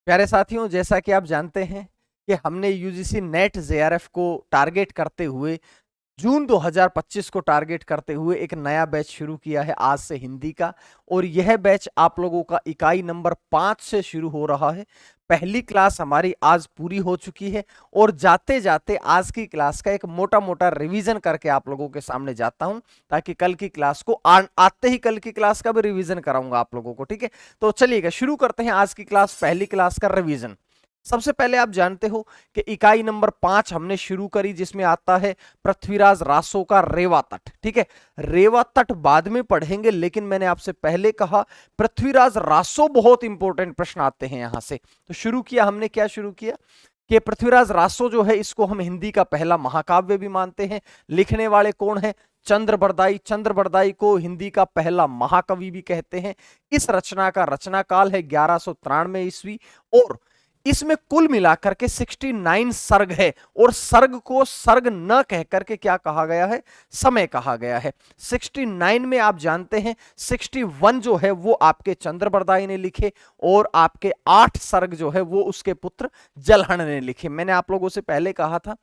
प्यारे साथियों, जैसा कि आप जानते हैं कि हमने यूजीसी नेट जेआरएफ को टारगेट करते हुए, जून 2025 को टारगेट करते हुए एक नया बैच शुरू किया है आज से हिंदी का। और यह बैच आप लोगों का इकाई नंबर 5 से शुरू हो रहा है। पहली क्लास हमारी आज पूरी हो चुकी है और जाते जाते आज की क्लास का एक मोटा मोटा रिवीजन करके आप लोगों के सामने जाता हूं, ताकि कल की क्लास को आते ही कल की क्लास का भी रिवीजन कराऊंगा आप लोगों को। ठीक है, तो चलिएगा शुरू करते हैं आज की क्लास, पहली क्लास का रिवीजन। सबसे पहले आप जानते हो कि इकाई नंबर 5 हमने शुरू करी, जिसमें आता है पृथ्वीराज रासो का रेवा तट। ठीक है, रेवा तट बाद में पढ़ेंगे, लेकिन मैंने आपसे पहले कहा पृथ्वीराज रासो बहुत इंपॉर्टेंट प्रश्न आते हैं यहां से। तो शुरू किया हमने, क्या शुरू किया कि पृथ्वीराज रासो जो है, इसको हम हिंदी का पहला महाकाव्य भी मानते हैं। लिखने वाले कौन है? चंद्रबरदाई। चंद्रबरदाई को हिंदी का पहला महाकवि भी कहते हैं। इस रचना का रचना काल है 1193 ईस्वी और इसमें कुल मिलाकर के 69 सर्ग है। और सर्ग को सर्ग न कह करके क्या कहा गया है? समय कहा गया है। 69 में आप जानते हैं 61 जो है वो आपके चंद्रबरदाई ने लिखे और आपके 8 सर्ग जो है वो उसके पुत्र जलहण ने लिखे। मैंने आप लोगों से पहले कहा था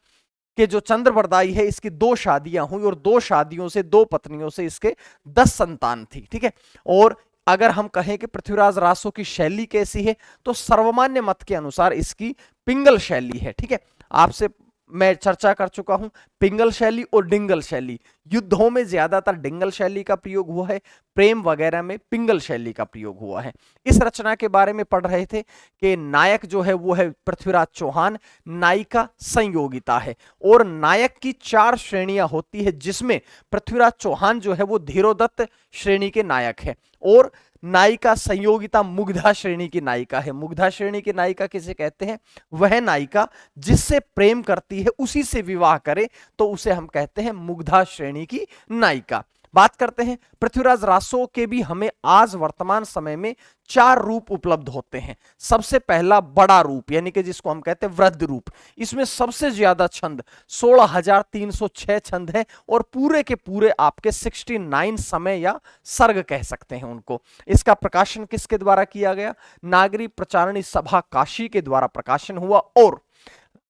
कि जो चंद्रबरदाई है, इसकी 2 शादियां हुई और 2 शादियों से 2 पत्नियों से इसके 10 संतान थी। ठीक है, और अगर हम कहें कि पृथ्वीराज रासो की शैली कैसी है, तो सर्वमान्य मत के अनुसार इसकी पिंगल शैली है। ठीक है, आपसे मैं चर्चा कर चुका हूं पिंगल शैली और डिंगल शैली। युद्धों में ज्यादातर डिंगल शैली का प्रयोग हुआ है, प्रेम वगैरह में पिंगल शैली का प्रयोग हुआ है। इस रचना के बारे में पढ़ रहे थे कि नायक जो है वो है पृथ्वीराज चौहान, नायिका संयोगिता है। और नायक की 4 श्रेणियां होती है, जिसमें पृथ्वीराज चौहान जो है वो धीरोदत्त श्रेणी के नायक है और नायिका संयोगिता मुग्धा श्रेणी की नायिका है। मुग्धा श्रेणी की नायिका किसे कहते हैं? वह नायिका जिससे प्रेम करती है उसी से विवाह करे तो उसे हम कहते हैं मुग्धा श्रेणी की नायिका। बात करते हैं पृथ्वीराज रासो के भी हमें आज वर्तमान समय में 4 रूप उपलब्ध होते हैं। सबसे पहला बड़ा रूप, यानी कि जिसको हम कहते हैं वृद्ध रूप। इसमें सबसे ज्यादा छंद 16,306 छंद है और पूरे के पूरे आपके 69 समय या सर्ग कह सकते हैं उनको। इसका प्रकाशन किसके द्वारा किया गया? नागरी प्रचारणी सभा काशी के द्वारा प्रकाशन हुआ। और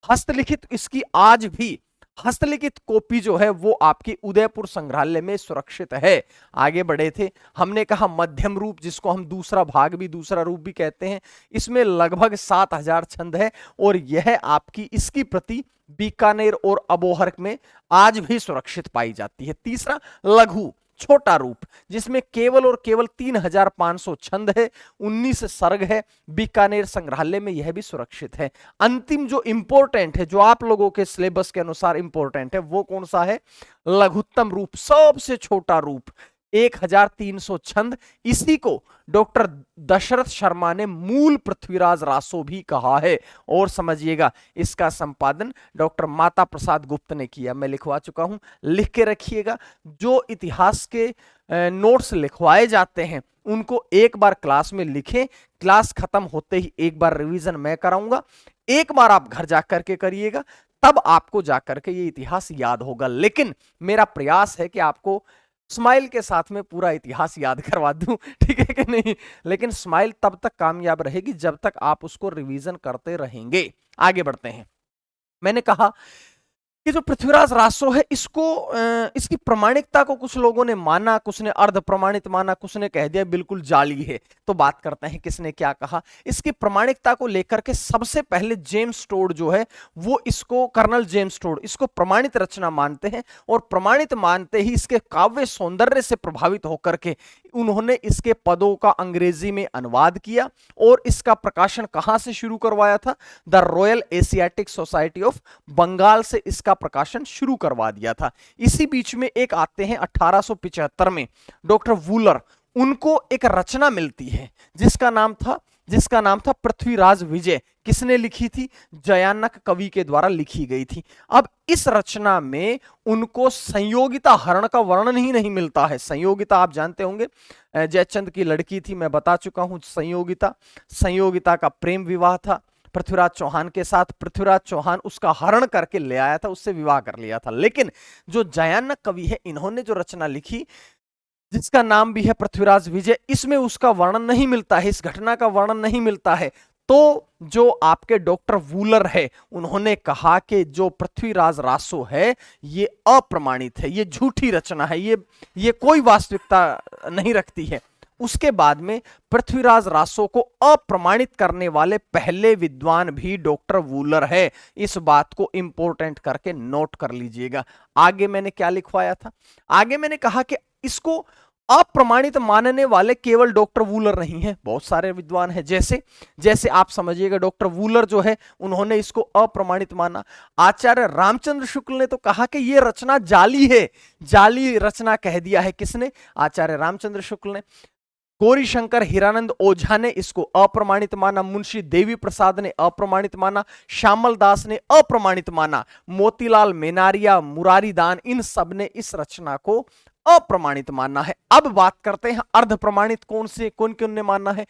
हस्तलिखित इसकी आज भी हस्तलिखित कॉपी जो है वो आपकी उदयपुर संग्रहालय में सुरक्षित है। आगे बढ़े थे, हमने कहा मध्यम रूप, जिसको हम दूसरा भाग भी, दूसरा रूप भी कहते हैं। इसमें लगभग 7,000 छंद है और यह आपकी इसकी प्रति बीकानेर और अबोहर में आज भी सुरक्षित पाई जाती है। तीसरा लघु छोटा रूप, जिसमें केवल और केवल 3,500 छंद है, 19 सर्ग है, बीकानेर संग्रहालय में यह भी सुरक्षित है। अंतिम जो इंपॉर्टेंट है, जो आप लोगों के सिलेबस के अनुसार इंपॉर्टेंट है, वो कौन सा है? लघुत्तम रूप, सबसे छोटा रूप, 1,300 छंद। इसी को डॉक्टर दशरथ शर्मा ने मूल पृथ्वीराज रासो भी कहा है। और समझिएगा, इसका संपादन डॉक्टर माता प्रसाद गुप्त ने किया। मैं लिखवा चुका हूं, लिख के रखिएगा। जो इतिहास के नोट्स लिखवाए जाते हैं उनको एक बार क्लास में लिखें, क्लास खत्म होते ही एक बार रिवीजन मैं कराऊंगा, एक बार आप घर जाकर के करिएगा, तब आपको जाकर के ये इतिहास याद होगा। लेकिन मेरा प्रयास है कि आपको स्माइल के साथ में पूरा इतिहास याद करवा दूं, ठीक है कि नहीं? लेकिन स्माइल तब तक कामयाब रहेगी जब तक आप उसको रिवीजन करते रहेंगे। आगे बढ़ते हैं। मैंने कहा कि जो पृथ्वीराज रासो है, इसको इसकी प्रमाणिकता को कुछ लोगों ने माना, कुछ ने अर्ध प्रमाणित माना, कुछ ने कह दिया बिल्कुल जाली है। तो बात करते हैं किसने क्या कहा। इसकी प्रमाणिकता को लेकर के सबसे पहले जेम्स टोड जो है वो इसको, कर्नल जेम्स टोड इसको प्रमाणित रचना मानते हैं और प्रमाणित मानते ही इसके काव्य सौंदर्य से प्रभावित होकर के उन्होंने इसके पदों का अंग्रेजी में अनुवाद किया। और इसका प्रकाशन कहां से शुरू करवाया था? The Royal Asiatic Society of Bengal से इसका प्रकाशन शुरू करवा दिया था। इसी बीच में एक आते हैं 1875 में डॉक्टर वूलर, उनको एक रचना मिलती है जिसका नाम था पृथ्वीराज विजय। किसने लिखी थी? जयानक कवि के द्वारा लिखी गई थी। अब इस रचना में उनको संयोगिता हरण का वर्णन ही नहीं मिलता है। संयोगिता आप जानते होंगे, जयचंद की लड़की थी, मैं बता चुका हूं। संयोगिता का प्रेम विवाह था पृथ्वीराज चौहान के साथ। पृथ्वीराज चौहान उसका हरण करके ले आया था, उससे विवाह कर लिया था। लेकिन जो जयानक कवि है, इन्होंने जो रचना लिखी जिसका नाम भी है पृथ्वीराज विजय, इसमें उसका वर्णन नहीं मिलता है, इस घटना का वर्णन नहीं मिलता है। तो जो आपके डॉक्टर वूलर है उन्होंने कहा कि जो पृथ्वीराज रासो है ये अप्रमाणित है, ये झूठी रचना है, ये कोई वास्तविकता नहीं रखती है। उसके बाद में पृथ्वीराज रासो को अप्रमाणित करने वाले पहले विद्वान भी डॉक्टर वूलर है। इस बात को इंपॉर्टेंट करके नोट कर लीजिएगा। आगे मैंने क्या लिखवाया था? आगे मैंने कहा कि इसको अप्रमाणित मानने वाले केवल डॉक्टर वूलर नहीं है, बहुत सारे विद्वान हैं। जैसे आप समझिएगा, डॉक्टर वूलर जो है उन्होंने इसको अप्रमाणित माना। आचार्य रामचंद्र शुक्ल ने तो कहा कि यह रचना जाली है, जाली रचना कह दिया है। किसने? आचार्य रामचंद्र शुक्ल ने। गौरीशंकर हिरानंद ओझा ने इसको अप्रमाणित माना, मुंशी देवी प्रसाद ने अप्रमाणित माना, श्यामल दास ने अप्रमाणित माना, मोतीलाल मेनारिया, मुरारी दान, इन सब ने इस रचना को अप्रमाणित माना है। अब बात करते हैं अर्ध प्रमाणित कौन कौन ने माना है।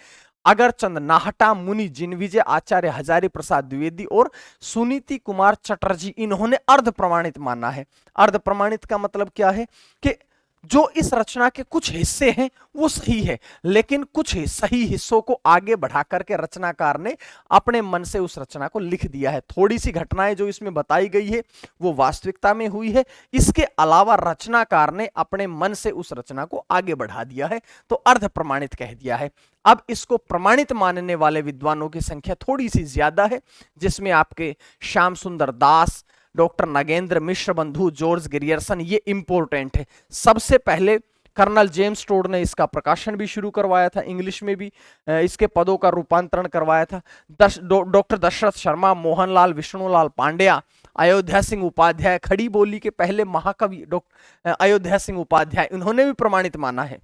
अगरचंद नाहटा, मुनि जिनविजय, आचार्य हजारी प्रसाद द्विवेदी और सुनीति कुमार चटर्जी, इन्होंने अर्ध प्रमाणित माना है। अर्ध प्रमाणित का मतलब क्या है कि जो इस रचना के कुछ हिस्से हैं वो सही है, लेकिन कुछ सही हिस्सों को आगे बढ़ा करके रचनाकार ने अपने मन से उस रचना को लिख दिया है। थोड़ी सी घटनाएं जो इसमें बताई गई है वो वास्तविकता में हुई है, इसके अलावा रचनाकार ने अपने मन से उस रचना को आगे बढ़ा दिया है, तो अर्ध प्रमाणित कह दिया है। अब इसको प्रमाणित मानने वाले विद्वानों की संख्या थोड़ी सी ज्यादा है, जिसमें आपके श्याम सुंदर दास, डॉक्टर नगेंद्र मिश्र बंधु, जॉर्ज ग्रियर्सन, ये इंपॉर्टेंट है। सबसे पहले कर्नल जेम्स टोड ने इसका प्रकाशन भी शुरू करवाया था, इंग्लिश में भी इसके पदों का रूपांतरण करवाया था। डॉक्टर दशरथ शर्मा, मोहनलाल विष्णुलाल पांड्या, अयोध्या सिंह उपाध्याय, खड़ी बोली के पहले महाकवि डॉक्टर अयोध्या सिंह उपाध्याय, उन्होंने भी प्रमाणित माना है।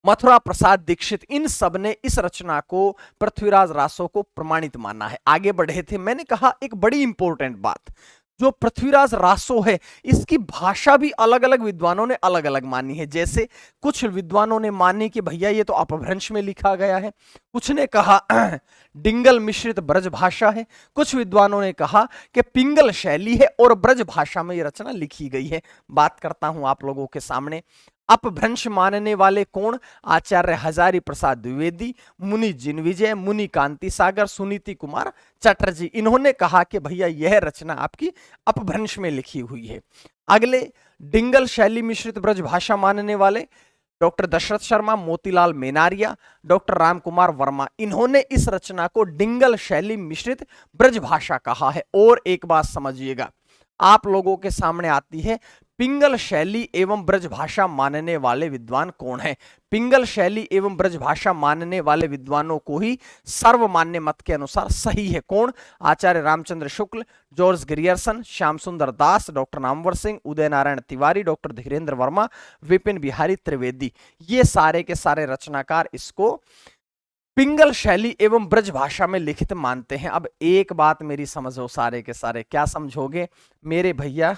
मथुरा प्रसाद दीक्षित, इन सब ने इस रचना को, पृथ्वीराज रासो को प्रमाणित माना है। आगे बढ़े थे, मैंने कहा एक बड़ी इंपॉर्टेंट बात, जो पृथ्वीराज रासो है इसकी भाषा भी अलग अलग विद्वानों ने अलग अलग मानी है। जैसे कुछ विद्वानों ने मानी कि भैया ये तो अपभ्रंश में लिखा गया है, कुछ ने कहा डिंगल मिश्रित ब्रज भाषा है, कुछ विद्वानों ने कहा कि पिंगल शैली है और ब्रज भाषा में ये रचना लिखी गई है। बात करता हूं आप लोगों के सामने। अपभ्रंश मानने वाले कौन? आचार्य हजारी प्रसाद द्विवेदी, मुनि जिनविजय, मुनि कांति सागर, सुनीति कुमार चटर्जी, इन्होंने कहा कि भैया यह रचना आपकी अपभ्रंश में लिखी हुई है। अगले डिंगल शैली मिश्रित ब्रज भाषा मानने वाले डॉक्टर दशरथ शर्मा, मोतीलाल मेनारिया, डॉक्टर राम कुमार वर्मा, इन्होंने इस रचना को डिंगल शैली मिश्रित ब्रज भाषा कहा है। और एक बात समझिएगा, आप लोगों के सामने आती है पिंगल शैली एवं ब्रजभाषा मानने वाले विद्वान कौन है। पिंगल शैली एवं ब्रजभाषा मानने वाले विद्वानों को ही सर्वमान्य मत के अनुसार सही है। कौन? आचार्य रामचंद्र शुक्ल, जॉर्ज ग्रियर्सन, श्याम सुंदर दास, डॉक्टर नामवर सिंह, उदय नारायण तिवारी, डॉक्टर धीरेन्द्र वर्मा, विपिन बिहारी त्रिवेदी, ये सारे के सारे रचनाकार इसको पिंगल शैली एवं ब्रज भाषा में लिखित मानते हैं। अब एक बात मेरी समझो सारे के सारे, क्या समझोगे मेरे भैया?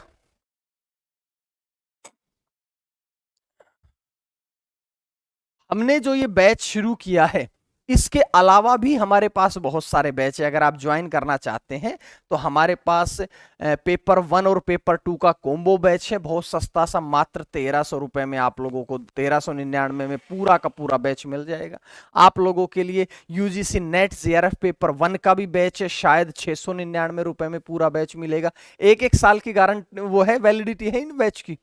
हमने जो ये बैच शुरू किया है, इसके अलावा भी हमारे पास बहुत सारे बैच है। अगर आप ज्वाइन करना चाहते हैं तो हमारे पास पेपर 1 और पेपर 2 का कॉम्बो बैच है, बहुत सस्ता सा, मात्र 1300 रुपए में आप लोगों को 1399 में पूरा का पूरा बैच मिल जाएगा। आप लोगों के लिए यूजीसी नेट जेआरएफ पेपर 1 का भी बैच है, शायद 699 रुपए में पूरा बैच मिलेगा। एक साल की गारंटी वो है, वैलिडिटी है इन बैच की।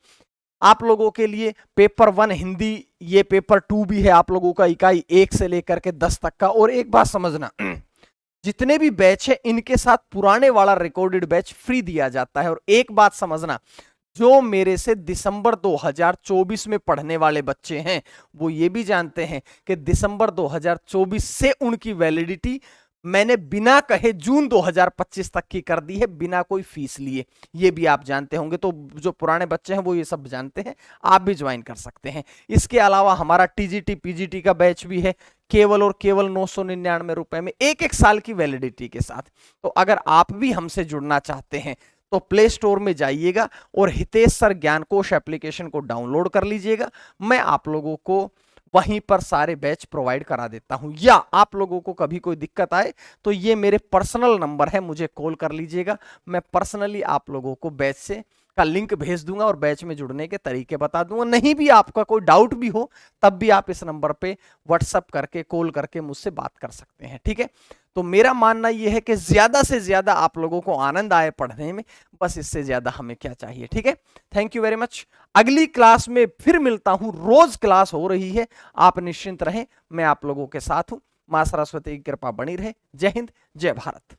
आप लोगों के लिए पेपर 1 हिंदी, ये पेपर 2 भी है आप लोगों का, इकाई 1 से लेकर के 10 तक का। और एक बात समझना, जितने भी बैच है इनके साथ पुराने वाला रिकॉर्डेड बैच फ्री दिया जाता है। और एक बात समझना, जो मेरे से दिसंबर 2024 में पढ़ने वाले बच्चे हैं वो ये भी जानते हैं कि दिसंबर 2024 से उनकी वैलिडिटी मैंने बिना कहे जून 2025 तक की कर दी है, बिना कोई फीस लिए। ये भी आप जानते होंगे, तो जो पुराने बच्चे हैं वो ये सब जानते हैं, आप भी ज्वाइन कर सकते हैं। इसके अलावा हमारा टीजीटी पीजीटी का बैच भी है, केवल और केवल 999 रुपए में, एक साल की वैलिडिटी के साथ। तो अगर आप भी हमसे जुड़ना चाहते हैं तो प्ले स्टोर में जाइएगा और हितेश सर ज्ञान कोश एप्लीकेशन को डाउनलोड कर लीजिएगा। मैं आप लोगों को वहीं पर सारे बैच प्रोवाइड करा देता हूं। या आप लोगों को कभी कोई दिक्कत आए तो ये मेरे पर्सनल नंबर है, मुझे कॉल कर लीजिएगा, मैं पर्सनली आप लोगों को बैच से का लिंक भेज दूंगा और बैच में जुड़ने के तरीके बता दूंगा। नहीं भी आपका कोई डाउट भी हो तब भी आप इस नंबर पे व्हाट्सएप करके, कॉल करके मुझसे बात कर सकते हैं, ठीक है। तो मेरा मानना यह है कि ज्यादा से ज्यादा आप लोगों को आनंद आए पढ़ने में, बस इससे ज्यादा हमें क्या चाहिए। ठीक है, थैंक यू वेरी मच। अगली क्लास में फिर मिलता हूं, रोज क्लास हो रही है, आप निश्चिंत रहें, मैं आप लोगों के साथ हूं। मां सरस्वती की कृपा बनी रहे। जय हिंद, जय भारत।